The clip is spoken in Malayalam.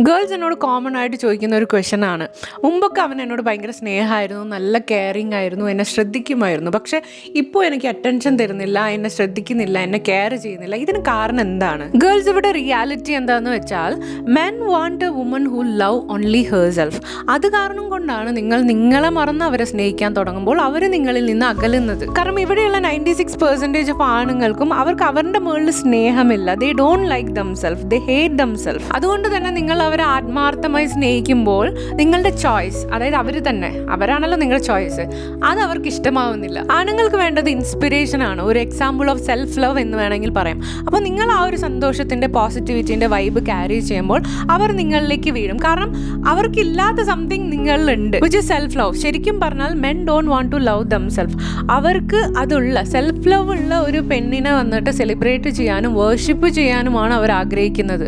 ഗേൾസ് എന്നോട് കോമൺ ആയിട്ട് ചോദിക്കുന്ന ഒരു ക്വസ്റ്റൻ ആണ്. മുമ്പൊക്കെ അവൻ എന്നോട് ഭയങ്കര സ്നേഹമായിരുന്നു, നല്ല കെയറിങ് ആയിരുന്നു, എന്നെ ശ്രദ്ധിക്കുമായിരുന്നു. പക്ഷേ ഇപ്പോൾ എനിക്ക് അറ്റൻഷൻ തരുന്നില്ല, എന്നെ ശ്രദ്ധിക്കുന്നില്ല, എന്നെ കെയർ ചെയ്യുന്നില്ല. ഇതിന് കാരണം എന്താണ്? ഗേൾസ്, ഇവിടെ റിയാലിറ്റി എന്താണെന്ന് വെച്ചാൽ men want A woman who love only herself. അത് കാരണം കൊണ്ടാണ് നിങ്ങൾ നിങ്ങളെ മറന്ന് അവരെ സ്നേഹിക്കാൻ തുടങ്ങുമ്പോൾ അവർ നിങ്ങളിൽ നിന്ന് അകലുന്നത്. കാരണം ഇവിടെയുള്ള 96% ഓഫ് ആണുങ്ങൾക്കും അവർക്ക് അവരുടെ മുകളിൽ സ്നേഹമില്ല. They don't like themselves, they hate themselves. അതുകൊണ്ട് തന്നെ നിങ്ങൾ അവരെ ആത്മാർത്ഥമായി സ്നേഹിക്കുമ്പോൾ നിങ്ങളുടെ ചോയ്സ്, അതായത് അവരാണല്ലോ നിങ്ങളുടെ ചോയ്സ്, അത് അവർക്ക് ഇഷ്ടമാവുന്നില്ല. ആണുങ്ങൾക്ക് വേണ്ടത് ഇൻസ്പിറേഷൻ ആണ്, ഒരു എക്സാമ്പിൾ ഓഫ് സെൽഫ് ലവ് എന്ന് വേണമെങ്കിൽ പറയാം. അപ്പോൾ നിങ്ങൾ ആ ഒരു സന്തോഷത്തിൻ്റെ പോസിറ്റിവിറ്റിൻ്റെ വൈബ് ക്യാരി ചെയ്യുമ്പോൾ അവർ നിങ്ങളിലേക്ക് വീഴും. കാരണം അവർക്കില്ലാത്ത സംതിങ് നിങ്ങളിലുണ്ട്, വിച്ച് ഇസ് സെൽഫ് ലവ്. ശരിക്കും പറഞ്ഞാൽ men don't want to love themselves. അവർക്ക് അതുള്ള സെൽഫ് ലവ് ഉള്ള ഒരു പെണ്ണിനെ വന്നിട്ട് സെലിബ്രേറ്റ് ചെയ്യാനും വേർഷിപ്പ് ചെയ്യാനുമാണ് അവർ ആഗ്രഹിക്കുന്നത്.